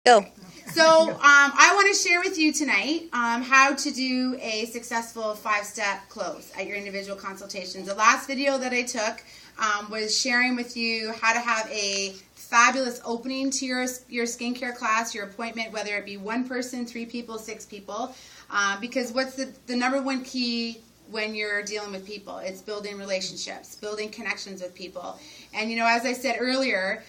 Go. So I want to share with you tonight how to do a successful 5-step close at your individual consultations. The last video that I took was sharing with you how to have a fabulous opening to your skincare class, your appointment, whether it be one person, 3 people, 6 people. Because what's the number one key when you're dealing with people? It's building relationships, building connections with people. And, you know, as I said earlier,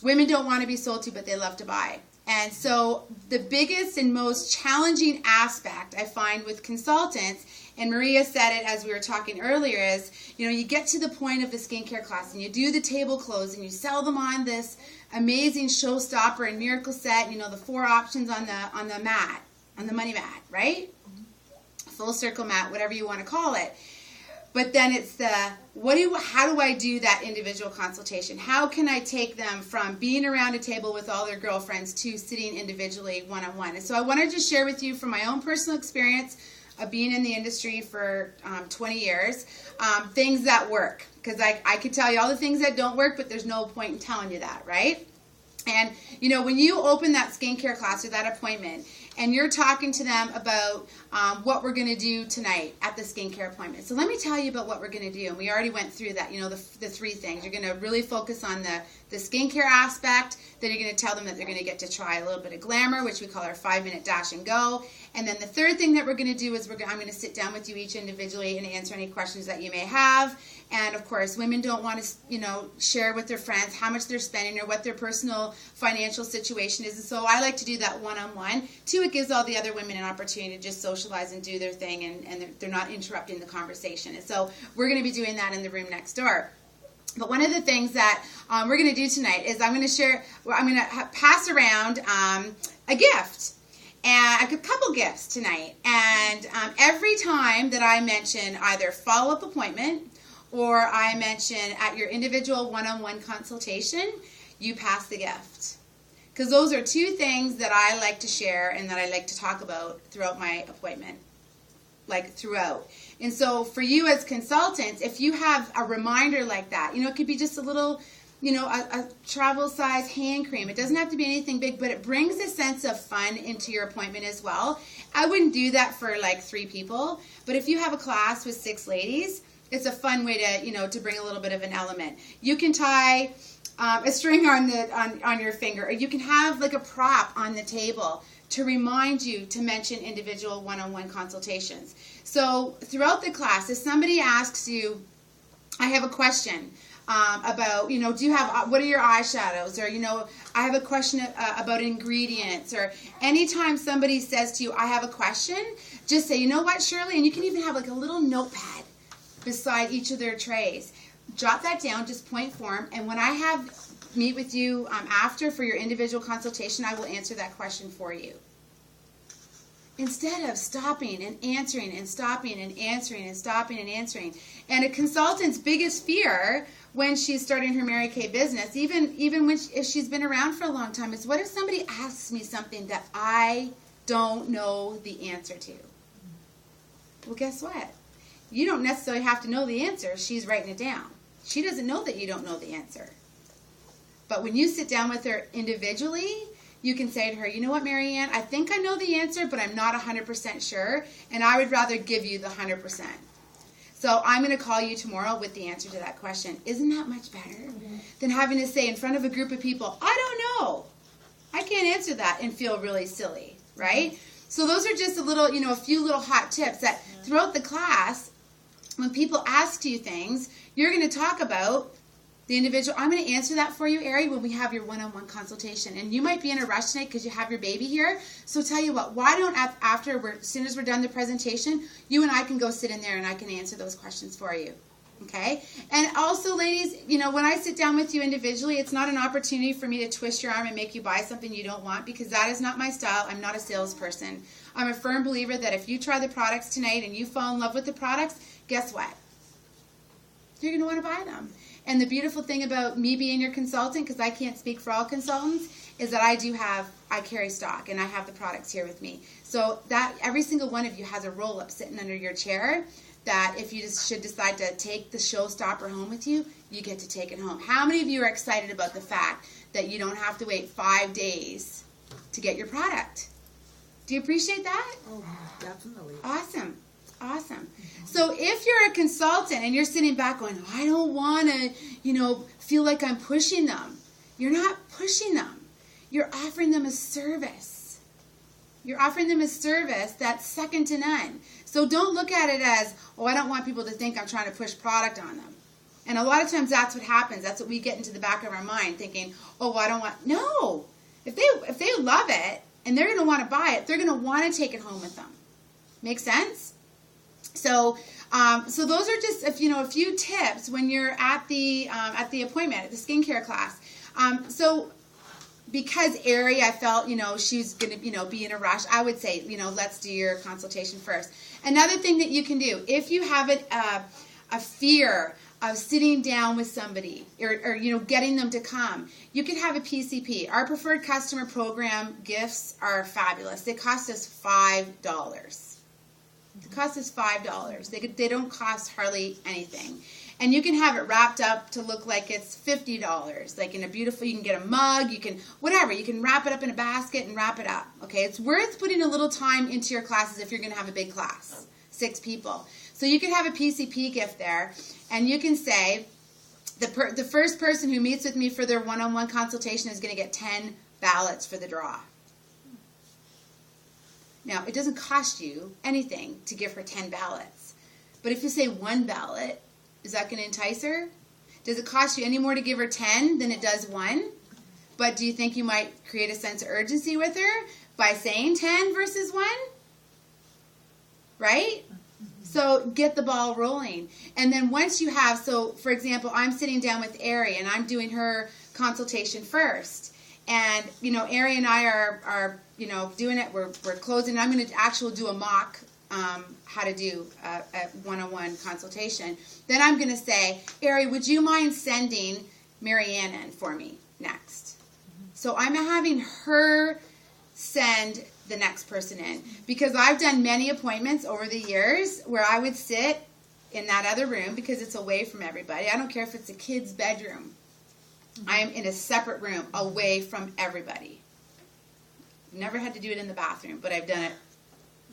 women don't want to be sold to, but they love to buy. And so the biggest and most challenging aspect I find with consultants, and Maria said it as we were talking earlier, is, you know, you get to the point of the skincare class and you do the table close and you sell them on this amazing showstopper and miracle set, you know, the 4 options on the mat, on the money mat, right? Full circle mat, whatever you want to call it. But then it's the, how do I do that individual consultation? How can I take them from being around a table with all their girlfriends to sitting individually one-on-one? And so I wanted to share with you from my own personal experience of being in the industry for 20 years, things that work. Because I could tell you all the things that don't work, but there's no point in telling you that, right? And, you know, when you open that skincare class or that appointment and you're talking to them about what we're going to do tonight at the skincare appointment. So let me tell you about what we're going to do. And we already went through that, you know, the 3 things. You're going to really focus on the skincare aspect. Then you're going to tell them that they're going to get to try a little bit of glamour, which we call our 5-minute dash and go. And then the third thing that we're going to do is I'm going to sit down with you each individually and answer any questions that you may have. And of course, women don't want to, you know, share with their friends how much they're spending or what their personal financial situation is. And so I like to do that one-on-one. 2, it gives all the other women an opportunity to just socialize and do their thing, and they're not interrupting the conversation. And so we're going to be doing that in the room next door. But one of the things that we're going to do tonight is I'm going to pass around a gift. And a couple gifts tonight. And every time that I mention either follow-up appointment or I mention at your individual one-on-one consultation, you pass the gift. Because those are 2 things that I like to share and that I like to talk about throughout my appointment. Like throughout. And so for you as consultants, if you have a reminder like that, you know, it could be just a little, you know, a travel size hand cream. It doesn't have to be anything big, but it brings a sense of fun into your appointment as well. I wouldn't do that for like 3 people, but if you have a class with 6 ladies, it's a fun way to, you know, to bring a little bit of an element. You can tie a string on your finger, or you can have like a prop on the table to remind you to mention individual one-on-one consultations. So throughout the class, if somebody asks you, I have a question about, you know, what are your eyeshadows? Or, you know, I have a question about ingredients. Or anytime somebody says to you, I have a question, just say, you know what, Shirley? And you can even have like a little notepad beside each of their trays. Jot that down, just point form. And when I meet with you after for your individual consultation, I will answer that question for you. Instead of stopping and answering and stopping and answering and stopping and answering. And a consultant's biggest fear when she's starting her Mary Kay business, even if she's been around for a long time, is what if somebody asks me something that I don't know the answer to? Well, guess what? You don't necessarily have to know the answer. She's writing it down. She doesn't know that you don't know the answer. But when you sit down with her individually, you can say to her, you know what, Marianne, I think I know the answer, but I'm not 100% sure, and I would rather give you the 100%. So I'm going to call you tomorrow with the answer to that question. Isn't that much better than having to say in front of a group of people, I don't know. I can't answer that, and feel really silly, right? So those are just a few little hot tips that throughout the class, when people ask you things, you're going to talk about the individual. I'm going to answer that for you, Ari, when we have your one-on-one consultation. And you might be in a rush tonight because you have your baby here. So tell you what, why don't as soon as we're done the presentation, you and I can go sit in there and I can answer those questions for you. Okay? And also, ladies, you know, when I sit down with you individually, it's not an opportunity for me to twist your arm and make you buy something you don't want, because that is not my style. I'm not a salesperson. I'm a firm believer that if you try the products tonight and you fall in love with the products, guess what? You're going to want to buy them. And the beautiful thing about me being your consultant, because I can't speak for all consultants, is that I carry stock and I have the products here with me. So that every single one of you has a roll-up sitting under your chair that if you should decide to take the showstopper home with you, you get to take it home. How many of you are excited about the fact that you don't have to wait 5 days to get your product? Do you appreciate that? Oh, definitely. Awesome. Awesome. So if you're a consultant and you're sitting back going, I don't want to, feel like I'm pushing them. You're not pushing them. You're offering them a service. You're offering them a service that's second to none. So don't look at it as, I don't want people to think I'm trying to push product on them. And a lot of times that's what happens. That's what we get into the back of our mind thinking, I don't want. No. If they love it and they're going to want to buy it, they're going to want to take it home with them. Make sense? So those are just a few tips when you're at the appointment, at the skincare class. So because Ari, I felt, she's going to, be in a rush, I would say, let's do your consultation first. Another thing that you can do, if you have a fear of sitting down with somebody or getting them to come, you could have a PCP. Our preferred customer program gifts are fabulous. They cost us $5. It costs us $5. They don't cost hardly anything. And you can have it wrapped up to look like it's $50. Like in a beautiful, you can get a mug, you can wrap it up in a basket and wrap it up. Okay, it's worth putting a little time into your classes if you're going to have a big class, 6 people. So you could have a PCP gift there, and you can say, the first person who meets with me for their one-on-one consultation is going to get 10 ballots for the draw. Now, it doesn't cost you anything to give her 10 ballots. But if you say 1 ballot, is that going to entice her? Does it cost you any more to give her 10 than it does 1? But do you think you might create a sense of urgency with her by saying 10 versus 1? Right? So get the ball rolling. And then once you have, so for example, I'm sitting down with Ari and I'm doing her consultation first. And, Ari and I are doing it. We're closing. I'm going to actually do a mock how to do a one-on-one consultation. Then I'm going to say, Ari, would you mind sending Marianne in for me next? So I'm having her send the next person in, because I've done many appointments over the years where I would sit in that other room because it's away from everybody. I don't care if it's a kid's bedroom. I'm in a separate room away from everybody. Never had to do it in the bathroom, but I've done it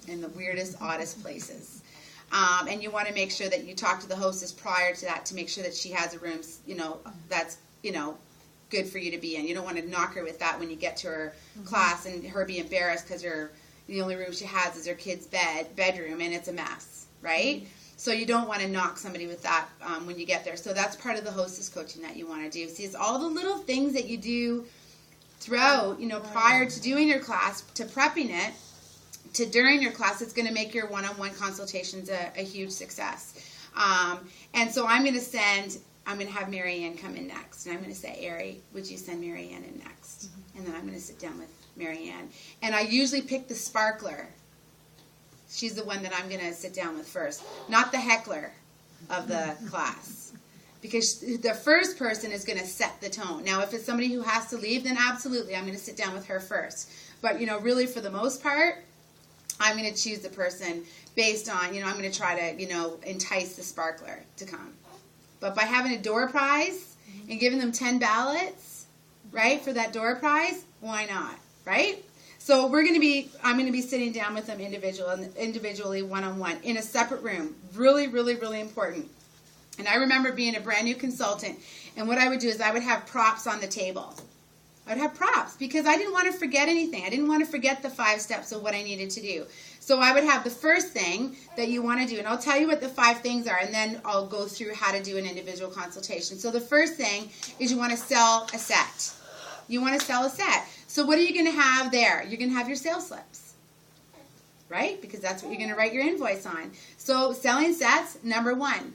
in the weirdest, oddest places. And you want to make sure that you talk to the hostess prior to that to make sure that she has a room, that's, good for you to be in. You don't want to knock her with that when you get to her class and her be embarrassed because the only room she has is her kid's bedroom and it's a mess, right? So you don't want to knock somebody with that when you get there. So that's part of the hostess coaching that you want to do. See, it's all the little things that you do throughout, prior to doing your class, to prepping it, to during your class. It's going to make your one-on-one consultations a huge success. And so I'm going to have Marianne come in next. And I'm going to say, Ari, would you send Marianne in next? And then I'm going to sit down with Marianne. And I usually pick the sparkler. She's the one that I'm going to sit down with first, not the heckler of the class. Because the first person is going to set the tone. Now, if it's somebody who has to leave, then absolutely, I'm going to sit down with her first. But, really, for the most part, I'm going to choose the person based on, I'm going to try to, entice the sparkler to come. But by having a door prize and giving them 10 ballots, right, for that door prize, why not, right? So I'm going to be sitting down with them individually, one-on-one, in a separate room. Really, really, really important. And I remember being a brand new consultant, and what I would do is I would have props on the table. I would have props because I didn't want to forget anything. I didn't want to forget the 5 steps of what I needed to do. So I would have the first thing that you want to do, and I'll tell you what the 5 things are, and then I'll go through how to do an individual consultation. So the first thing is you want to sell a set. You want to sell a set. So what are you going to have there? You're going to have your sales slips, right? Because that's what you're going to write your invoice on. So selling sets, number 1.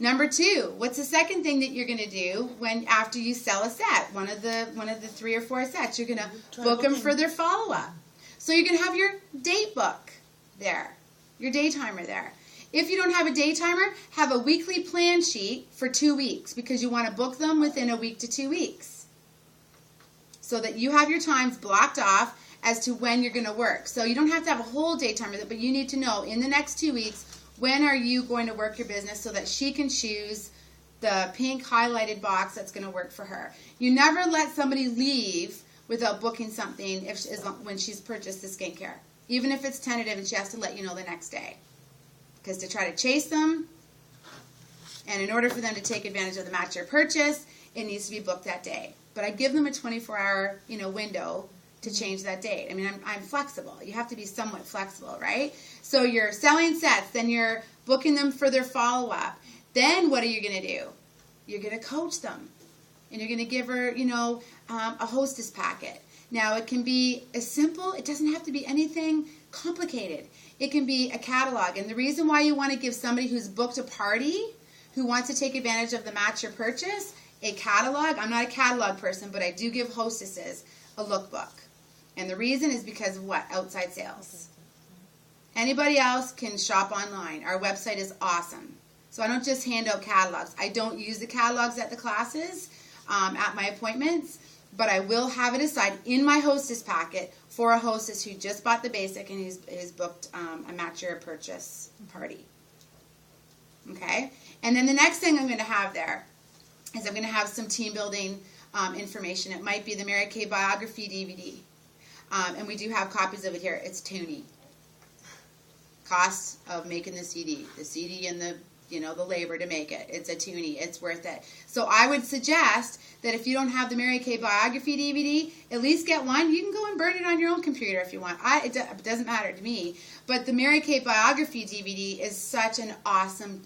Number 2, what's the second thing that you're going to do after you sell a set? One of the 3 or 4 sets, you're going to book them for their follow-up. So you're going to have your date book there, your day timer there. If you don't have a day timer, have a weekly plan sheet for 2 weeks because you want to book them within a week to 2 weeks so that you have your times blocked off as to when you're going to work. So you don't have to have a whole day timer, but you need to know in the next 2 weeks when are you going to work your business so that she can choose the pink highlighted box that's going to work for her. You never let somebody leave without booking something when she's purchased the skincare. Even if it's tentative and she has to let you know the next day. Because to try to chase them, and in order for them to take advantage of the match your purchase, it needs to be booked that day. But I give them a 24-hour, window to change that date. I mean, I'm flexible. You have to be somewhat flexible, right? So you're selling sets, then you're booking them for their follow-up. Then what are you going to do? You're going to coach them. And you're going to give her, a hostess packet. Now, it can be as simple. It doesn't have to be anything complicated. It can be a catalog. And the reason why you want to give somebody who's booked a party, who wants to take advantage of the match your purchase, a catalog. I'm not a catalog person, but I do give hostesses a lookbook. And the reason is because of what? Outside sales. Anybody else can shop online. Our website is awesome. So I don't just hand out catalogs. I don't use the catalogs at the classes, at my appointments, but I will have it aside in my hostess packet for a hostess who just bought the basic and who's booked a match your purchase party. Okay? And then the next thing I'm going to have there is I'm going to have some team building information. It might be the Mary Kay biography DVD. And we do have copies of it here. It's Toonie. Cost of making the CD and the labor to make it. It's a Toonie. It's worth it. So I would suggest that if you don't have the Mary Kay biography DVD, at least get one. You can go and burn it on your own computer if you want. It doesn't matter to me. But the Mary Kay biography DVD is such an awesome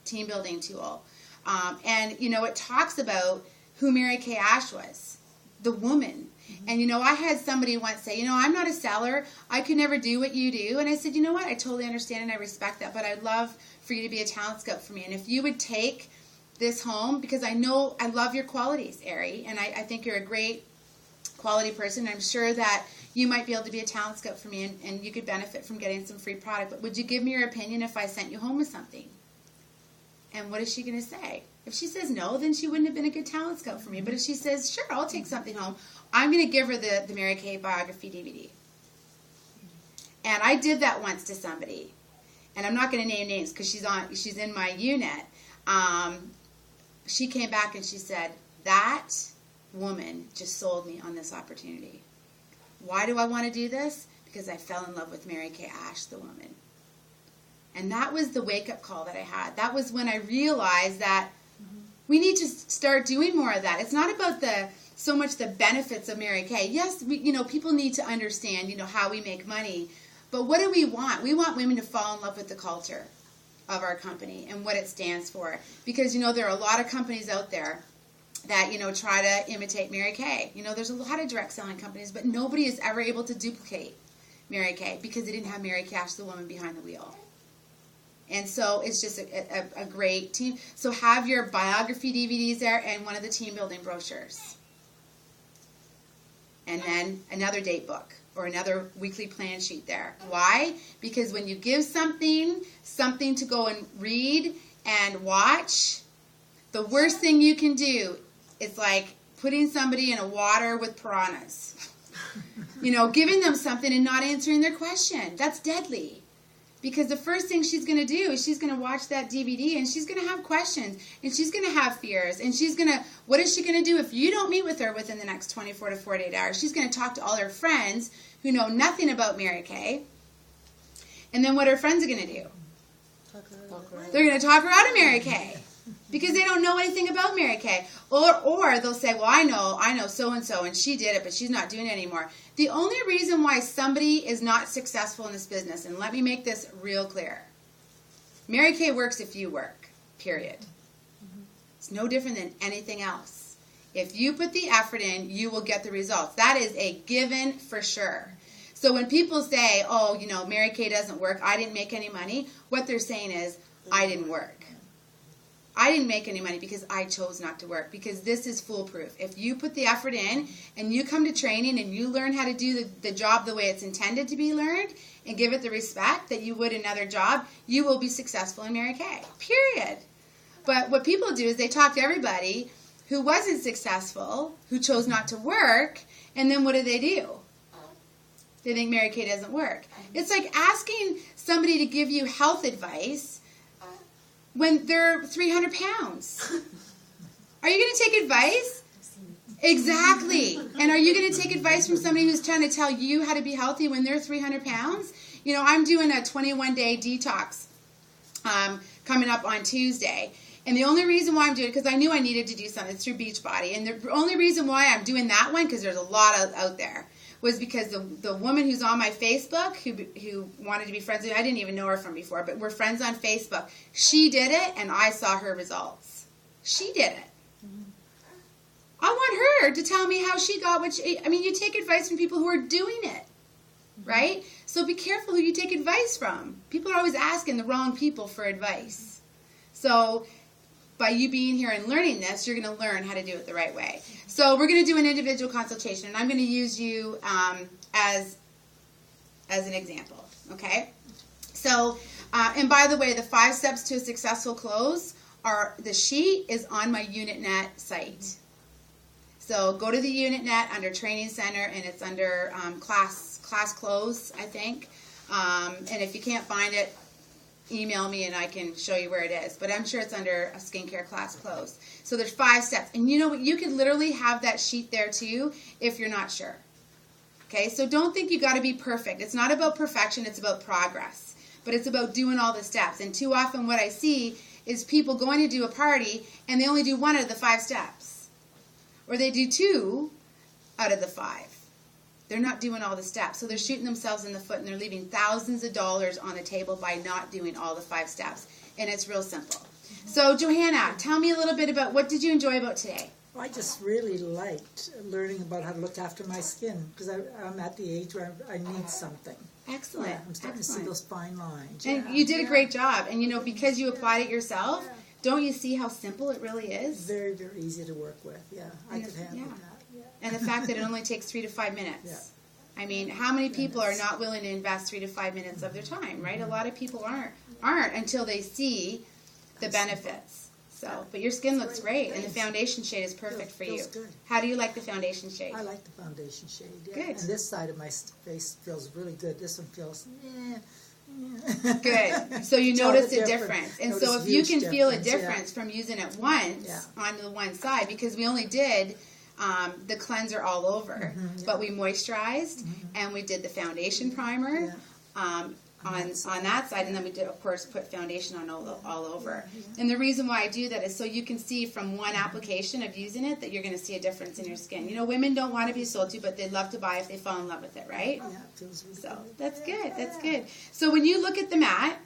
team building tool. And it talks about who Mary Kay Ash was, the woman. And, I had somebody once say, I'm not a seller. I could never do what you do. And I said, you know what? I totally understand and I respect that. But I'd love for you to be a talent scout for me. And if you would take this home, because I know I love your qualities, Ari, and I think you're a great quality person. I'm sure that you might be able to be a talent scout for me and you could benefit from getting some free product. But would you give me your opinion if I sent you home with something? And what is she going to say? If she says no, then she wouldn't have been a good talent scout for me. But if she says, sure, I'll take something home, I'm going to give her the Mary Kay biography DVD. And I did that once to somebody. And I'm not going to name names because she's in my unit. She came back and she said, that woman just sold me on this opportunity. Why do I want to do this? Because I fell in love with Mary Kay Ash, the woman. And that was the wake-up call that I had. That was when I realized that we need to start doing more of that. It's not about so much the benefits of Mary Kay. Yes, people need to understand, how we make money. But what do we want? We want women to fall in love with the culture of our company and what it stands for. Because, there are a lot of companies out there that, try to imitate Mary Kay. There's a lot of direct selling companies, but nobody is ever able to duplicate Mary Kay because they didn't have Mary Kay Ash, the woman behind the wheel. And so it's just a great team. So have your biography DVDs there and one of the team building brochures. And then another date book or another weekly plan sheet there. Why? Because when you give something to go and read and watch, the worst thing you can do is like putting somebody in a water with piranhas. Giving them something and not answering their question. That's deadly. Because the first thing she's going to do is she's going to watch that DVD and she's going to have questions and she's going to have fears and what is she going to do if you don't meet with her within the next 24 to 48 hours? She's going to talk to all her friends who know nothing about Mary Kay. And then what her friends are going to do? They're going to talk her out of Mary Kay because they don't know anything about Mary Kay. Or they'll say, well, I know so-and-so and she did it, but she's not doing it anymore. The only reason why somebody is not successful in this business, and let me make this real clear, Mary Kay works if you work, period. It's no different than anything else. If you put the effort in, you will get the results. That is a given for sure. So when people say, oh, Mary Kay doesn't work, I didn't make any money, what they're saying is, I didn't work. I didn't make any money because I chose not to work, because this is foolproof. If you put the effort in and you come to training and you learn how to do the job the way it's intended to be learned and give it the respect that you would another job, you will be successful in Mary Kay, period. But what people do is they talk to everybody who wasn't successful, who chose not to work, and then what do? They think Mary Kay doesn't work. It's like asking somebody to give you health advice when they're 300 pounds. Are you going to take advice? Exactly. And are you going to take advice from somebody who's trying to tell you how to be healthy when they're 300 pounds? You know, I'm doing a 21-day detox coming up on Tuesday. And the only reason why I'm doing it, because I knew I needed to do something, it's through Beachbody. And the only reason why I'm doing that one, because there's a lot out there, was because the woman who's on my Facebook, who wanted to be friends with me, I didn't even know her from before, but we're friends on Facebook. She did it, and I saw her results. She did it. I want her to tell me how she got what she... I mean, you take advice from people who are doing it, right? So be careful who you take advice from. People are always asking the wrong people for advice. So by you being here and learning this, you're going to learn how to do it the right way. So we're going to do an individual consultation, and I'm going to use you as an example, okay? So, and by the way, the 5 steps to a successful close are, the sheet is on my UnitNet site. So go to the UnitNet under Training Center, and it's under class close, I think. And if you can't find it, email me and I can show you where it is. But I'm sure it's under a skincare class close. So there's 5 steps. And you know what? You can literally have that sheet there too if you're not sure. Okay? So don't think you got to be perfect. It's not about perfection. It's about progress. But it's about doing all the steps. And too often what I see is people going to do a party and they only do 1 out of the 5 steps. Or they do 2 out of the 5. They're not doing all the steps. So they're shooting themselves in the foot, and they're leaving thousands of dollars on the table by not doing all the 5 steps. And it's real simple. So Johanna, tell me a little bit about, what did you enjoy about today? I just really liked learning about how to look after my skin, because I'm at the age where I need something. Excellent. Yeah, I'm starting to see those fine lines. And you did a great job. And you know, because you applied it yourself, don't you see how simple it really is? Very, very easy to work with. Yeah, I could handle that. Yeah. And the fact that it only takes 3 to 5 minutes. Yeah. I mean, how many people are not willing to invest 3 to 5 minutes of their time, right? A lot of people aren't until they see the benefits. So, but your skin looks great, and the foundation shade is perfect for you. Good. How do you like the foundation shade? I like the foundation shade. Yeah. Good. And this side of my face feels really good. This one feels, Good. So you notice a difference. And so if you can feel a difference from using it once on the one side, because we only did the cleanser all over, but we moisturized and we did the foundation primer on that side, and then we did, of course, put foundation on all over. And the reason why I do that is so you can see from one application of using it that you're going to see a difference in your skin. You know, women don't want to be sold to, but they'd love to buy if they fall in love with it, right? Yeah, it feels really so good. that's good. That's good. So when you look at the mat,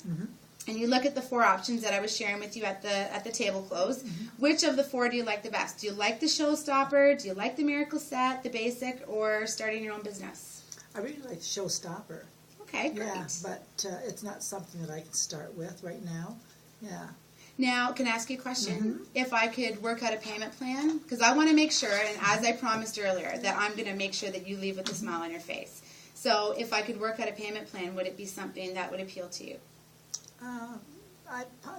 and you look at the 4 options that I was sharing with you at the table close, which of the 4 do you like the best? Do you like the Showstopper? Do you like the Miracle Set, the Basic, or starting your own business? I really like Showstopper. Okay, great. Yeah, but it's not something that I can start with right now. Yeah. Now, can I ask you a question? If I could work out a payment plan, because I want to make sure, and as I promised earlier, that I'm going to make sure that you leave with a smile on your face. So if I could work out a payment plan, would it be something that would appeal to you?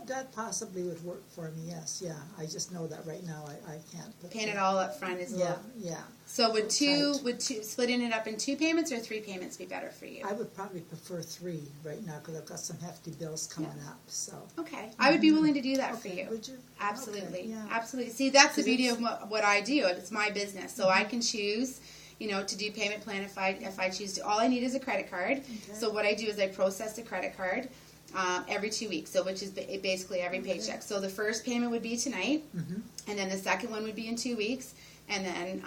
That possibly would work for me, yes, yeah. I just know that right now I can't. Paint it all up front is low. Yeah. So would splitting it up in 2 payments or 3 payments be better for you? I would probably prefer 3 right now because I've got some hefty bills coming up. So okay, I would be willing to do that for you. Would you? Absolutely, okay, yeah. Absolutely. See, that's the beauty of what I do. It's my business, so I can choose, you know, to do payment plan if I choose to. All I need is a credit card. Okay. So what I do is I process a credit card every 2 weeks, so which is basically every paycheck. So the first payment would be tonight, and then the second one would be in 2 weeks, and then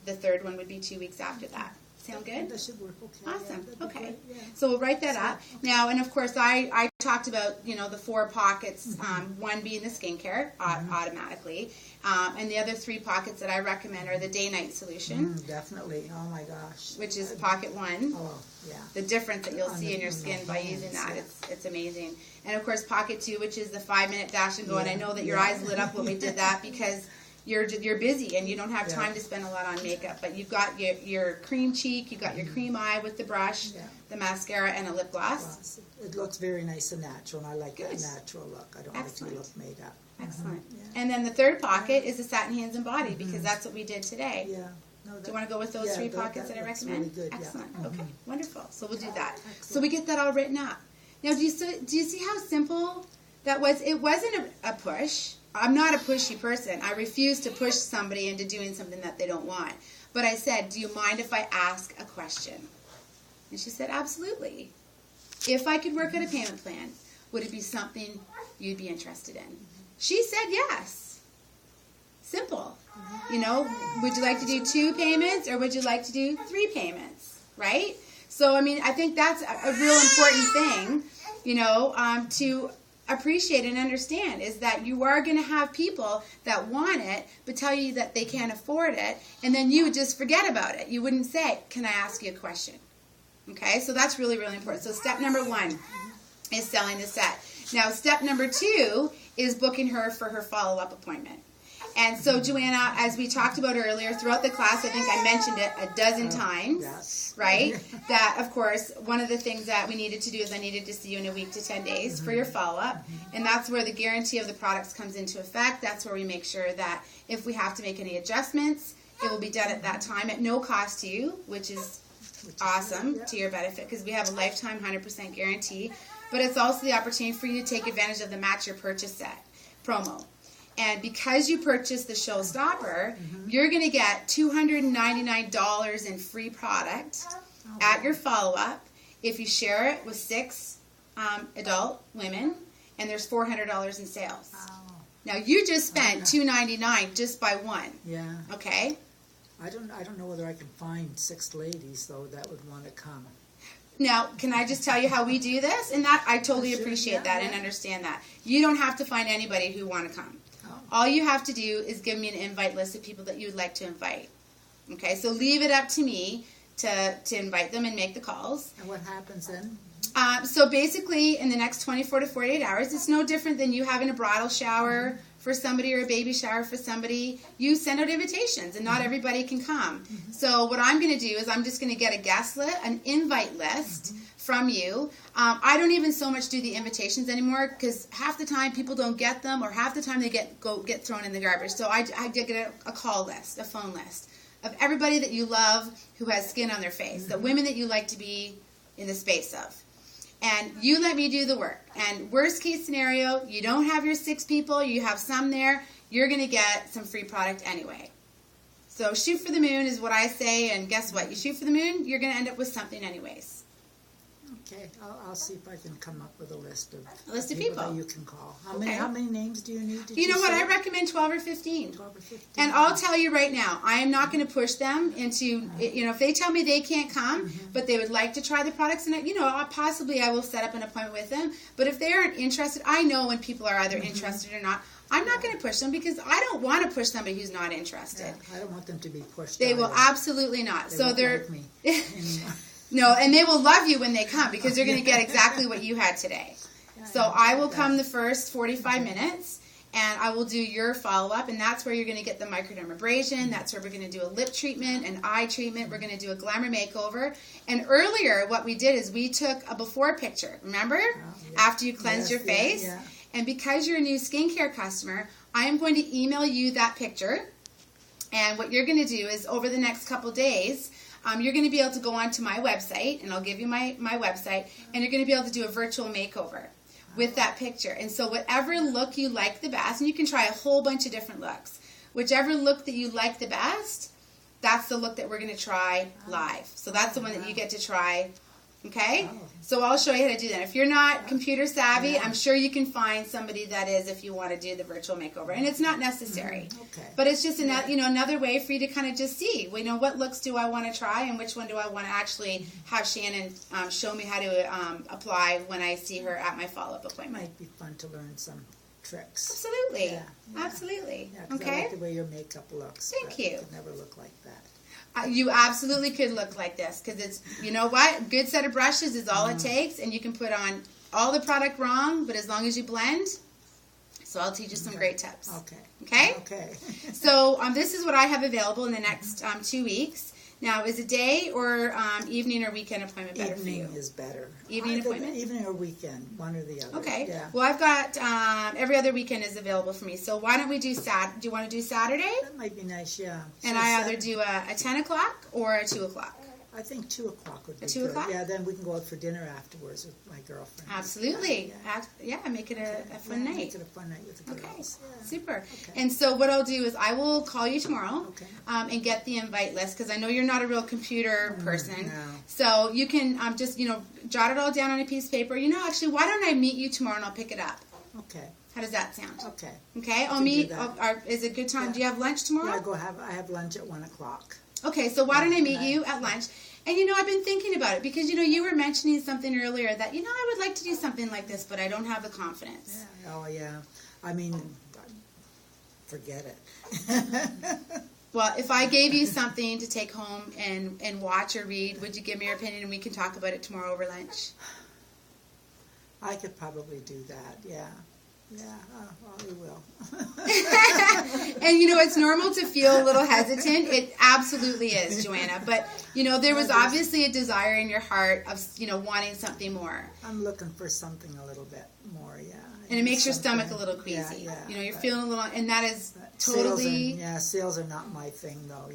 the third one would be 2 weeks after that. Sound good? That should work okay. Awesome. Yeah, okay. Yeah. So we'll write that up. Now, and of course, I talked about, you know, the 4 pockets, one being the skincare automatically, and the other 3 pockets that I recommend are the day-night solution. Definitely. Oh my gosh. Which is pocket 1. Oh, yeah. The difference that you'll see in your skin by using that, it's amazing. And of course, pocket 2, which is the 5-minute dash and go. And I know that your eyes lit up when we did that because you're busy and you don't have time to spend a lot on makeup. But you've got your cream cheek, you've got your cream eye with the brush, the mascara, and a lip gloss. It looks very nice and natural, and I like that natural look. I don't like to look made up. Excellent. And then the third pocket is the satin hands and body because that's what we did today. Yeah. No, Do you want to go with those 3 pockets that I that's recommend? really good, Excellent. yeah. Okay, wonderful. So we'll do that. Excellent. So we get that all written up. Now, do you see how simple that was? It wasn't a push. I'm not a pushy person. I refuse to push somebody into doing something that they don't want. But I said, do you mind if I ask a question? And she said, absolutely. If I could work out a payment plan, would it be something you'd be interested in? She said yes. Simple. You know, would you like to do 2 payments or would you like to do 3 payments? Right? So, I mean, I think that's a real important thing, you know, to appreciate and understand is that you are going to have people that want it but tell you that they can't afford it, and then you would just forget about it. You wouldn't say, can I ask you a question? Okay, so that's really, really important. So step number 1 is selling the set. Now, step number 2 is booking her for her follow-up appointment. And so, Joanna, as we talked about earlier, throughout the class, I think I mentioned it a dozen times, yes. right? That, of course, one of the things that we needed to do is I needed to see you in a week to 10 days for your follow-up. And that's where the guarantee of the products comes into effect. That's where we make sure that if we have to make any adjustments, it will be done at that time at no cost to you, which is awesome to your benefit because we have a lifetime 100% guarantee. But it's also the opportunity for you to take advantage of the Match Your Purchase Set promo. And because you purchased the Showstopper, you're going to get $299 in free product at your follow-up if you share it with 6 adult women, and there's $400 in sales. Now, you just spent $299 just by one. Yeah. Okay? I don't know whether I can find 6 ladies, though, that would want to come. Now, can I just tell you how we do this? And that I totally Sure, appreciate yeah, that and understand that. You don't have to find anybody who want to come. All you have to do is give me an invite list of people that you would like to invite. Okay, so leave it up to me to invite them and make the calls. And what happens then? So basically, in the next 24 to 48 hours, it's no different than you having a bridal shower for somebody or a baby shower for somebody. You send out invitations, and not everybody can come. So what I'm going to do is I'm just going to get a guest list, an invite list from you. I don't even so much do the invitations anymore because half the time people don't get them, or half the time they get thrown in the garbage. So I get a call list, a phone list of everybody that you love who has skin on their face, the women that you like to be in the space of. And you let me do the work. And worst case scenario, you don't have your 6 people, you have some there, you're going to get some free product anyway. So shoot for the moon is what I say, and guess what? You shoot for the moon, you're going to end up with something anyways. Okay, I'll see if I can come up with a list of people that you can call. How Okay. many names do you need? You know what? say? I recommend 12 or 15. 12 or 15. And I'll tell you right now, I am not going to push them into, if they tell me they can't come, but they would like to try the products, and possibly I will set up an appointment with them. But if they aren't interested, I know when people are either interested or not. I'm not going to push them because I don't want to push somebody who's not interested. Yeah, I don't want them to be pushed. They will either. absolutely not. They So won't they're like me anymore. no, and they will love you when they come because they're going to get exactly what you had today. So I will come the first 45 minutes, and I will do your follow-up, and that's where you're going to get the microdermabrasion. That's where we're going to do a lip treatment, an eye treatment. We're going to do a glamour makeover. And earlier, what we did is we took a before picture, remember? After you cleanse your face. Yeah. And because you're a new skincare customer, I am going to email you that picture. And what you're going to do is over the next couple days, you're going to be able to go onto my website, and I'll give you my website, and you're going to be able to do a virtual makeover with that picture. And so whatever look you like the best, and you can try a whole bunch of different looks, whichever look that you like the best, that's the look that we're going to try live. So that's the one that you get to try, okay? So I'll show you how to do that. If you're not computer savvy, I'm sure you can find somebody that is if you want to do the virtual makeover. And it's not necessary. Okay. But it's just another way for you to kind of just see, what looks do I want to try and which one do I want to actually have Shannon show me how to apply when I see her at my follow-up It appointment. might be fun to learn some tricks. Absolutely. Yeah. Absolutely. Yeah, 'cause I Okay? like the way your makeup looks. Thank but you. It could never look like that. You absolutely could look like this because it's, you know what? Good set of brushes is all it takes, and you can put on all the product wrong, but as long as you blend. So I'll teach you some great tips. Okay. Okay? Okay. So this is what I have available in the next 2 weeks. Now, is a day or evening or weekend appointment better for you? Evening is better. Evening appointment? Evening or weekend, one or the other. Okay. Yeah. Well, I've got every other weekend is available for me. So why don't we do do you want to do Saturday? That might be nice, yeah. And So I either do a 10 o'clock or a 2 o'clock. I think 2 o'clock would be At 2 good. o'clock? Yeah, then we can go out for dinner afterwards with my girlfriend. Absolutely. Yeah. Make it a fun night. Make it a fun night with the Okay, girls. Yeah. super. Okay. And so what I'll do is I will call you tomorrow Okay. and get the invite list because I know you're not a real computer person. No. So you can just, jot it all down on a piece of paper. Actually, why don't I meet you tomorrow and I'll pick it up? Okay. How does that sound? Okay. Okay, I'll can do meet. that. Is it a good time? Yeah. Do you have lunch tomorrow? Yeah, I have lunch at 1 o'clock. Okay, so why don't I meet Right. you at lunch? And I've been thinking about it because you were mentioning something earlier that I would like to do something like this, but I don't have the confidence. Yeah. Oh, yeah. I mean, forget it. Well, if I gave you something to take home and watch or read, would you give me your opinion and we can talk about it tomorrow over lunch? I could probably do that. Yeah. Yeah, we will. And it's normal to feel a little hesitant. It absolutely is, Joanna. But there was obviously a desire in your heart of wanting something more. I'm looking for something a little bit more, yeah. And it makes your Something- stomach a little queasy. Yeah, You're but- feeling a little, and that is but totally. Sales are not my thing, though.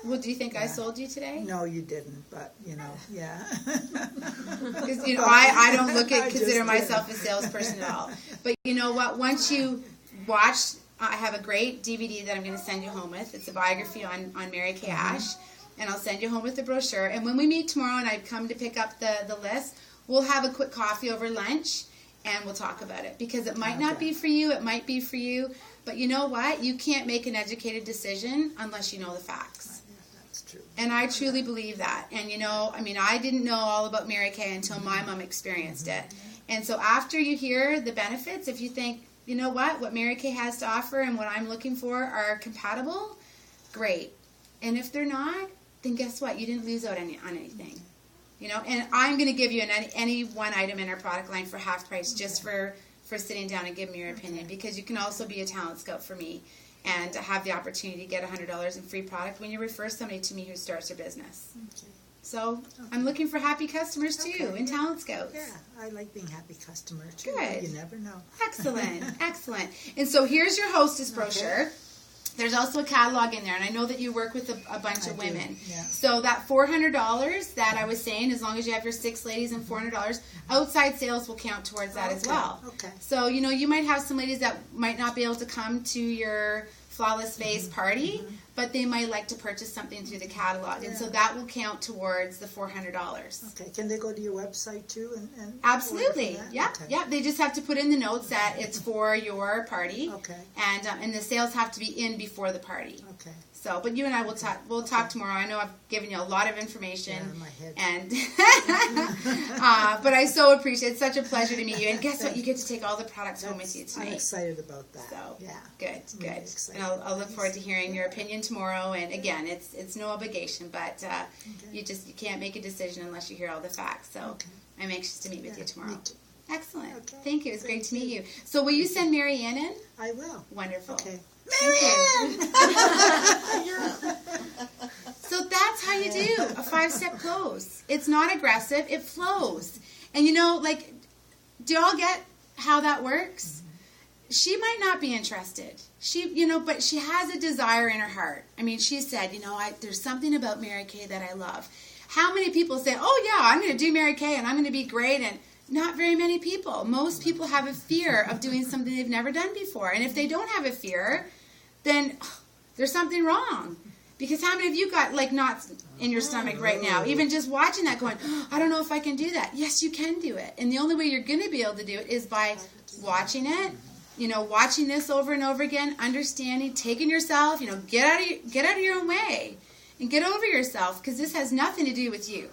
Well, do you think I Yeah. sold you today? No, you didn't, but yeah. Because I don't I consider just myself a salesperson at all. But you know what? Once you watch, I have a great DVD that I'm going to send you home with. It's a biography on Mary Kay Ash, and I'll send you home with the brochure. And when we meet tomorrow, and I come to pick up the list, we'll have a quick coffee over lunch, and we'll talk about it because it might not Okay. be for you. It might be for you. But you know what? You can't make an educated decision unless you know the facts. That's true. And I truly believe that. And I didn't know all about Mary Kay until my mom experienced it. And so after you hear the benefits, if you think, what Mary Kay has to offer and what I'm looking for are compatible, great. And if they're not, then guess what? You didn't lose out on anything. And I'm going to give you any one item in our product line for half price just for sitting down and giving me your opinion, because you can also be a talent scout for me and have the opportunity to get $100 in free product when you refer somebody to me who starts their business. Okay. So I'm looking for happy customers too Okay. in talent scouts. Yeah, I like being happy customer too. Good. You never know. Excellent, excellent. And so here's your hostess brochure. There's also a catalog in there, and I know that you work with a bunch I of do, women. yeah. So that $400 that I was saying, as long as you have your 6 ladies and $400, outside sales will count towards that as Okay, well. okay. So, you might have some ladies that might not be able to come to your Flawless Face party, but they might like to purchase something through the catalog, and so Yeah. that will count towards the $400. Okay, can they go to your website too? And Absolutely. order for that? Yeah. Okay. Yeah. They just have to put in the notes that it's for your party. Okay. And the sales have to be in before the party. Okay. So, but you and I will talk. We'll talk tomorrow. I know I've given you a lot of information. Yeah, my head. And but I so appreciate it. It's such a pleasure to meet you. And guess what? You get to take all the products home with you I'm tonight. excited about that. So yeah. good, Really good. excited. And I'll look forward to hearing your opinion tomorrow. And again, it's no obligation, but you can't make a decision unless you hear all the facts. So Okay. I'm anxious to meet with you tomorrow. Me too. Excellent. Okay. Thank you. It's great Thank to meet you. you. So will you send Mary Ann in? I will. Wonderful. Okay. Thank you. So that's how you do a 5-step close. It's not aggressive. It flows. And do y'all get how that works? She might not be interested. But she has a desire in her heart. I mean, she said, there's something about Mary Kay that I love. How many people say, oh yeah, I'm going to do Mary Kay and I'm going to be great? And not very many people. Most people have a fear of doing something they've never done before. And if they don't have a fear, then there's something wrong. Because how many of you got knots in your stomach right now? Even just watching that going, I don't know if I can do that. Yes, you can do it. And the only way you're going to be able to do it is by watching it, watching this over and over again, understanding, taking yourself, get out of your own way and get over yourself, because this has nothing to do with you.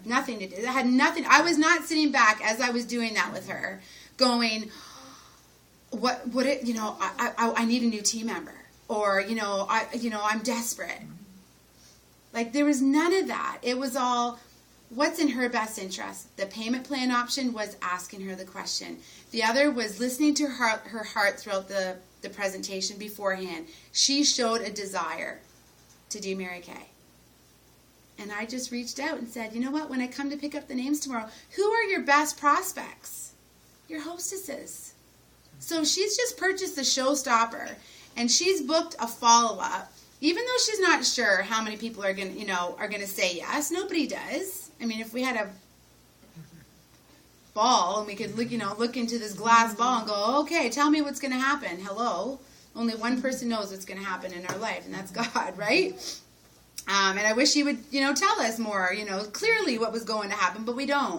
Nothing to do. It had nothing. I was not sitting back as I was doing that with her going, what would it, I need a new team member, or, I'm desperate. There was none of that. It was all, what's in her best interest? The payment plan option was asking her the question. The other was listening to her heart throughout the presentation beforehand. She showed a desire to do Mary Kay. And I just reached out and said, you know what, when I come to pick up the names tomorrow, who are your best prospects? Your hostesses. So she's just purchased the showstopper, and she's booked a follow-up, even though she's not sure how many people are going to say yes. Nobody does. I mean, if we had a ball and we could look into this glass ball and go, okay, tell me what's going to happen. Hello. Only one person knows what's going to happen in our life, and that's God, right? And I wish he would, tell us more, clearly what was going to happen, but we don't.